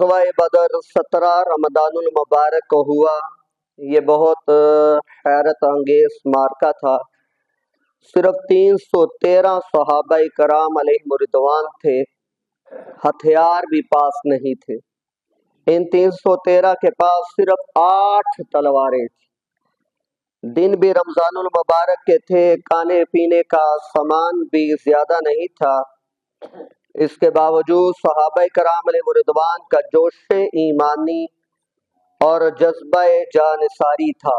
غزوہ بدر 17 رمضان المبارک کو ہوا۔ یہ بہت حیرت انگیز معرکہ تھا۔ صرف 313 صحابہ کرام علیہ رضوان تھے، ہتھیار بھی پاس نہیں تھے۔ ان 313 کے پاس صرف 8 تلواریں تھیں۔ دن بھی رمضان المبارک کے تھے، کھانے پینے کا سامان بھی زیادہ نہیں تھا۔ اس کے باوجود صحابہ کرام علیہ رضوان کا جوش ایمانی اور جذبہ جانثاری تھا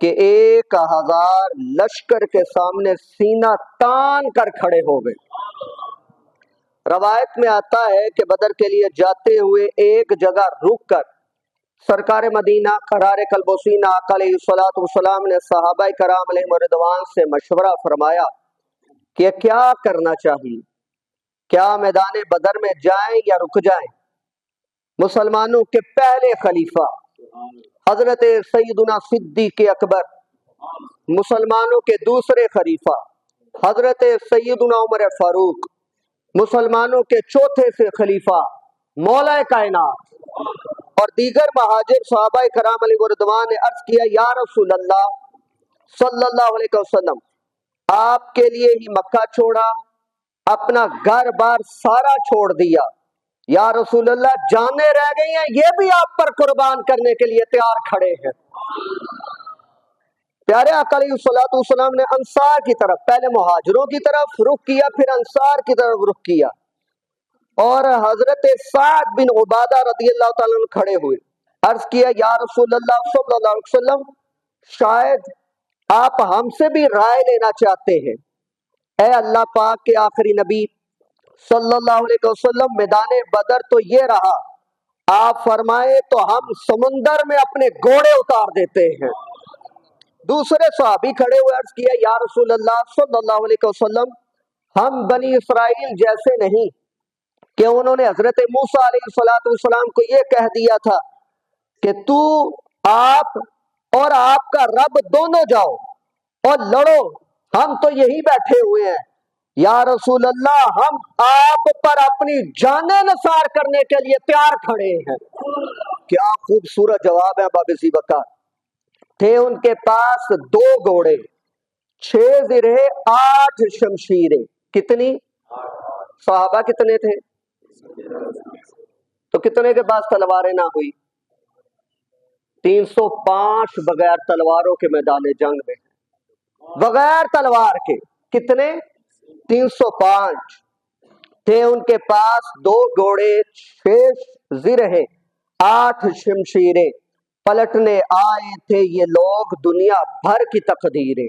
کہ 1000 لشکر کے سامنے سینہ تان کر کھڑے ہو گئے۔ روایت میں آتا ہے کہ بدر کے لیے جاتے ہوئے ایک جگہ رک کر سرکار مدینہ قرار قلب و سینہ آقا علیہ الصلوۃ والسلام نے صحابہ کرام علیہ رضوان سے مشورہ فرمایا کہ کیا کرنا چاہیے، کیا میدان بدر میں جائیں یا رک جائیں؟ مسلمانوں کے پہلے خلیفہ حضرت سیدنا صدیق اکبر، مسلمانوں کے دوسرے خلیفہ حضرت سیدنا عمر فاروق، مسلمانوں کے چوتھے سے خلیفہ مولا کائنات اور دیگر مہاجر صحابہ کرام علیہ رضوان نے عرض کیا، یا رسول اللہ صلی اللہ علیہ وسلم، آپ کے لیے ہی مکہ چھوڑا، اپنا گھر بار سارا چھوڑ دیا، یا رسول اللہ جانیں رہ گئی ہیں، یہ بھی آپ پر قربان کرنے کے لیے تیار کھڑے ہیں۔ پیارے آقا علیہ الصلوۃ والسلام نے انصار کی طرف، پہلے مہاجروں کی طرف رخ کیا، پھر انصار کی طرف رخ کیا، اور حضرت سعد بن عبادہ رضی اللہ تعالیٰ عنہ کھڑے ہوئے، عرض کیا، یا رسول اللہ صلی اللہ علیہ وسلم، شاید آپ ہم سے بھی رائے لینا چاہتے ہیں۔ اے اللہ پاک کے آخری نبی صلی اللہ علیہ وسلم، میدان بدر تو یہ رہا، آپ فرمائے تو ہم سمندر میں اپنے گھوڑے اتار دیتے ہیں۔ دوسرے صحابی کھڑے ہوئے، عرض کیا، یا رسول اللہ صلی اللہ علیہ وسلم، ہم بنی اسرائیل جیسے نہیں کہ انہوں نے حضرت موسیٰ علیہ السلام کو یہ کہہ دیا تھا کہ تو آپ اور آپ کا رب دونوں جاؤ اور لڑو، ہم تو یہی بیٹھے ہوئے ہیں۔ یا رسول اللہ، ہم آپ پر اپنی جانیں نثار کرنے کے لیے تیار کھڑے ہیں۔ کیا خوبصورت جواب ہے باب ذی وقار۔ تھے ان کے پاس 2 گھوڑے، 6 زرہ، 8 شمشیریں۔ کتنی؟ صحابہ کتنے تھے؟ تو کتنے کے پاس تلواریں نہ ہوئی؟ 305 بغیر تلواروں کے میدان جنگ میں، بغیر تلوار کے کتنے؟ 305 تھے ان کے پاس، 2 گھوڑے، 6 زرہیں، 8 شمشیریں۔ پلٹنے آئے تھے یہ لوگ دنیا بھر کی تقدیریں،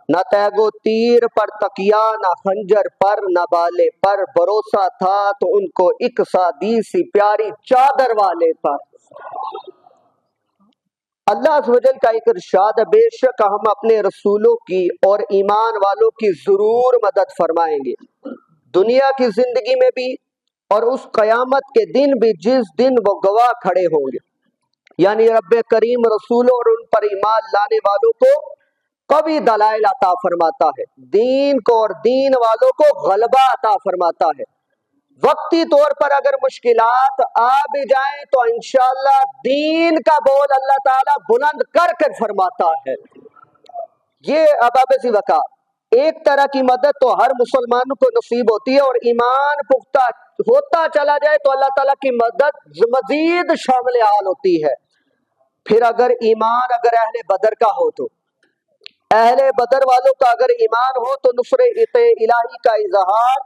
نہ تیگ و تیر پر تکیا، نہ خنجر پر، نہ بالے پر، بھروسہ تھا تو ان کو ایک سادی سی پیاری چادر والے پر۔ اللہ عز و جل کا ایک ارشاد ہے، بے شک ہم اپنے رسولوں کی اور ایمان والوں کی ضرور مدد فرمائیں گے، دنیا کی زندگی میں بھی اور اس قیامت کے دن بھی جس دن وہ گواہ کھڑے ہوں گے۔ یعنی رب کریم رسولوں اور ان پر ایمان لانے والوں کو قوی دلائل عطا فرماتا ہے، دین کو اور دین والوں کو غلبہ عطا فرماتا ہے۔ وقتی طور پر اگر مشکلات آ بھی جائیں تو انشاءاللہ دین کا بول اللہ تعالیٰ بلند کر کے فرماتا ہے۔ یہ اباب ذی وقار، ایک طرح کی مدد تو ہر مسلمان کو نصیب ہوتی ہے، اور ایمان پختہ ہوتا چلا جائے تو اللہ تعالیٰ کی مدد مزید شامل حال ہوتی ہے۔ پھر اگر ایمان اگر اہل بدر کا ہو تو، اہل بدر والوں کا اگر ایمان ہو تو نصرت الہی کا اظہار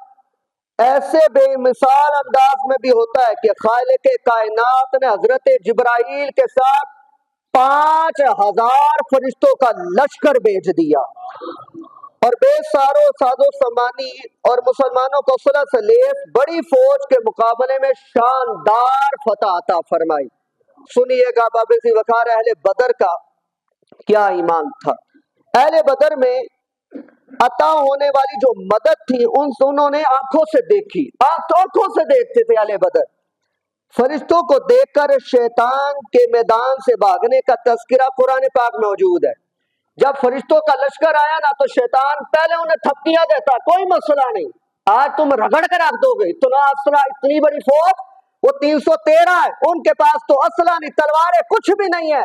ایسے بے مثال انداز میں بھی ہوتا ہے کہ خالق کائنات نے حضرت جبرائیل کے ساتھ 5000 فرشتوں کا لشکر بھیج دیا اور بے سارو ساز و سامانی اور مسلمانوں کو صلح سے لیس بڑی فوج کے مقابلے میں شاندار فتح عطا فرمائی۔ سنیے گا باب ذی وقار اہل بدر کا کیا ایمان تھا۔ اہل بدر میں عطا ہونے والی جو مدد تھی انہوں نے آنکھوں سے دیکھی، آنکھوں سے دیکھتے تھے اہل بدر۔ فرشتوں کو دیکھ کر شیطان کے میدان سے بھاگنے کا تذکرہ قرآن پاک میں موجود ہے۔ جب فرشتوں کا لشکر آیا نا تو شیطان پہلے انہیں تھپکیاں دیتا، کوئی مسئلہ نہیں، آج تم رگڑ کر رکھ دو گے، اتنی بڑی فوج وہ 313 ہے, ان کے پاس تو اسلحہ نہیں, تلواریں کچھ بھی نہیں ہے,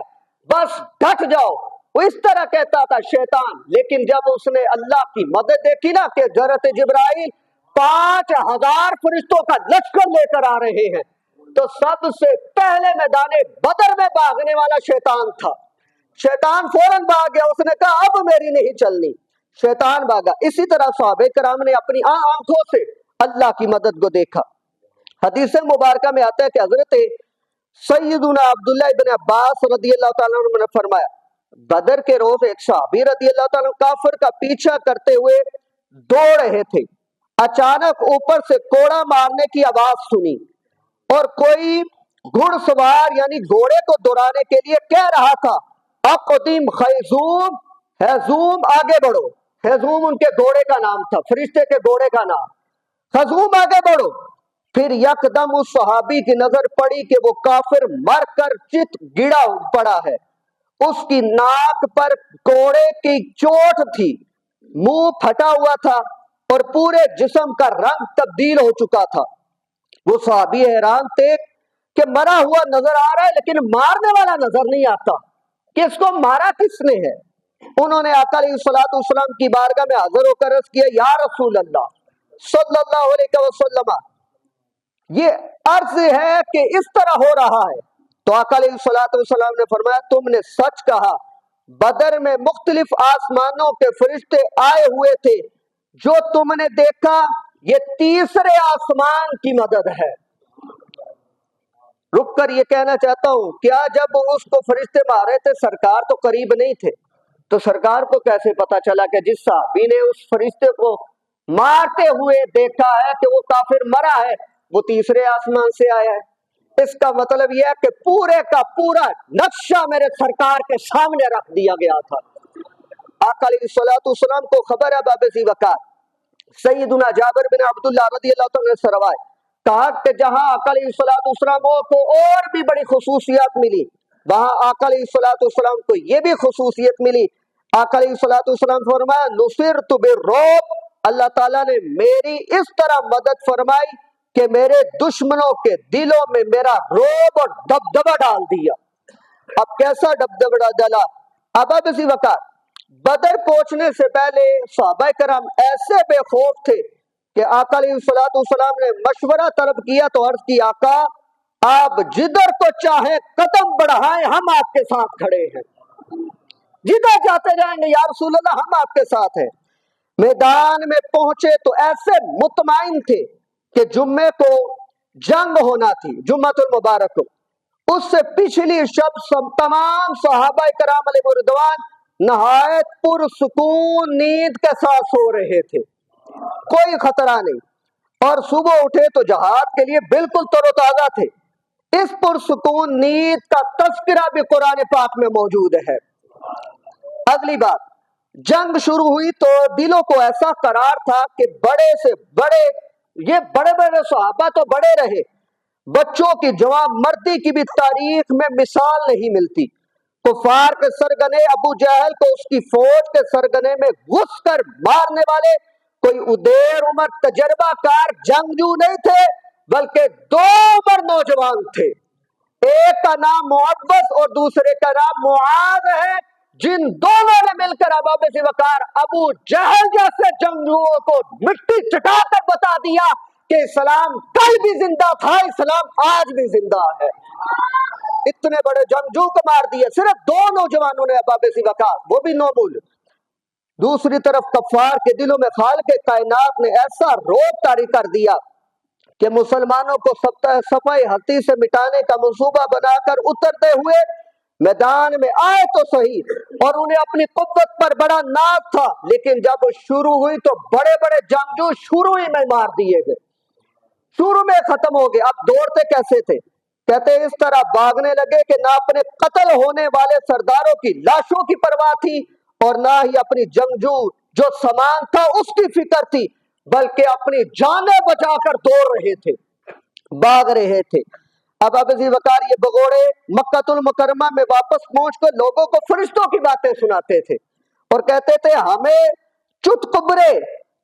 بس ڈٹ جاؤ. وہ اس طرح کہتا تھا شیطان. لیکن جب اس نے اللہ کی مدد دیکھی نا کہ حضرت جبرائیل 5000 فرشتوں کا لشکر لے کر آ رہے ہیں, تو سب سے پہلے میدان بدر میں بھاگنے والا شیطان تھا. شیطان فوراً بھاگ گیا, اس نے کہا اب میری نہیں چلنی, شیطان بھاگا. اسی طرح صحابہ کرام نے اپنی آنکھوں سے اللہ کی مدد کو دیکھا. حدیث مبارکہ میں آتا ہے کہ حضرت سیدنا عبداللہ ابن عباس رضی اللہ تعالیٰ عنہ نے فرمایا, بدر کے روز ایک صحابی رضی اللہ تعالیٰ کافر کا پیچھا کرتے ہوئے دوڑ رہے تھے. اچانک اوپر سے کوڑا مارنے کی آواز سنی اور کوئی گھڑ سوار یعنی گھوڑے کو دوڑانے کے لیے کہہ رہا تھا, اقدم خیزوم, خیزوم آگے بڑھو. خیزوم ان کے گھوڑے کا نام تھا, فرشتے کے گھوڑے کا نام. خیزوم آگے بڑھو. پھر یکدم اس صحابی کی نظر پڑی کہ وہ کافر مر کر چت گڑا پڑا ہے. اس کی ناک پر کوڑے کی چوٹ تھی, منہ پھٹا ہوا تھا اور پورے جسم کا رنگ تبدیل ہو چکا تھا. وہ صحابی حیران تھے کہ مرا ہوا نظر آ رہا ہے لیکن مارنے والا نظر نہیں آتا, کہ اس کو مارا کس نے ہے. انہوں نے آقا علیہ الصلوۃ والسلام کی بارگاہ میں حاضر ہو کر عرض کیا, یا رسول اللہ صلی اللہ علیہ وسلم, یہ عرض ہے کہ اس طرح ہو رہا ہے. تو آقا علیہ الصلوۃ والسلام نے فرمایا, تم نے سچ کہا, بدر میں مختلف آسمانوں کے فرشتے آئے ہوئے تھے, جو تم نے دیکھا یہ تیسرے آسمان کی مدد ہے. رک کر یہ کہنا چاہتا ہوں, کیا جب اس کو فرشتے مارے تھے سرکار تو قریب نہیں تھے, تو سرکار کو کیسے پتا چلا کہ جس صحابی نے اس فرشتے کو مارتے ہوئے دیکھا ہے کہ وہ کافر مرا ہے, وہ تیسرے آسمان سے آیا ہے. اس کا مطلب یہ ہے کہ پورے کا پورا نقشہ میرے سرکار کے سامنے رکھ دیا گیا تھا. آقا علیہ الصلوۃ والسلام کو خبر ہے باب ذی وقار. سیدنا جابر بن عبداللہ رضی اللہ تعالیٰ سے روایت, کہا کہ جہاں آقا علیہ الصلوۃ والسلام کو اور بھی بڑی خصوصیات ملی, وہاں آقا علیہ الصلوۃ والسلام کو یہ بھی خصوصیت ملی. آقا علیہ الصلوۃ والسلام فرمایا, نصرت بالرعب, اللہ تعالیٰ نے میری اس طرح مدد فرمائی کہ میرے دشمنوں کے دلوں میں میرا رعب اور دبدبہ ڈال دیا. اب کیسا دبدبہ ڈالا؟ اب اسی وقت بدر پہنچنے سے پہلے صحابہ کرام ایسے بے خوف تھے کہ آقا علیہ الصلوۃ والسلام نے مشورہ طلب کیا تو عرض کی, آقا آپ جدھر تو چاہیں قدم بڑھائیں, ہم آپ کے ساتھ کھڑے ہیں, جدھر جاتے جائیں گے یا رسول اللہ ہم آپ کے ساتھ ہیں. میدان میں پہنچے تو ایسے مطمئن تھے کہ جمعے کو جنگ ہونا تھی, جمعۃ المبارک کو. اس سے پچھلی شب تمام صحابہ کرام علیہ رضوان نہایت پرسکون نیند کے ساتھ سو رہے تھے, کوئی خطرہ نہیں, اور صبح اٹھے تو جہاد کے لیے بالکل تر و تازہ تھے. اس پرسکون نیند کا تذکرہ بھی قرآن پاک میں موجود ہے. اگلی بات, جنگ شروع ہوئی تو دلوں کو ایسا قرار تھا کہ بڑے سے بڑے, یہ بڑے بڑے صحابہ تو بڑے رہے, بچوں کی جوان مردی کی بھی تاریخ میں مثال نہیں ملتی. کفار کے سرگنے ابو جہل کو اس کی فوج کے سرگنے میں گھس کر مارنے والے کوئی ادیر عمر تجربہ کار جنگجو نہیں تھے, بلکہ 2 عمر نوجوان تھے. ایک کا نام معوذ اور دوسرے کا نام معاذ ہے, جن دونوں نے مل کر باب ذی وقار ابو جہل جیسے جنگجوؤں کو مٹی چٹا کر بتا دیا کہ اسلام کل بھی زندہ تھا, اسلام آج بھی زندہ ہے. اتنے بڑے جنگجو کو مار دیا صرف 2 نوجوانوں نے باب ذی وقار, وہ بھی نومول. دوسری طرف کفار کے دلوں میں خالق کائنات نے ایسا رعب طاری کر دیا کہ مسلمانوں کو صفحہ ہستی سے مٹانے کا منصوبہ بنا کر اترتے ہوئے میدان میں آئے تو صحیح, اور انہیں اپنی قوت پر بڑا ناز تھا, لیکن جب شروع ہوئی تو بڑے بڑے جنگجو شروع ہی میں مار دیے گئے, شروع میں ختم ہو گئے. اب دوڑتے کیسے تھے؟ کہتے اس طرح بھاگنے لگے کہ نہ اپنے قتل ہونے والے سرداروں کی لاشوں کی پرواہ تھی اور نہ ہی اپنی جنگجو جو سامان تھا اس کی فکر تھی, بلکہ اپنی جانیں بچا کر دوڑ رہے تھے, بھاگ رہے تھے. اب ذی وقار یہ بگوڑے مکہ المکرمہ میں واپس پہنچ کر لوگوں کو فرشتوں کی باتیں سناتے تھے اور کہتے تھے, ہمیں چت کبرے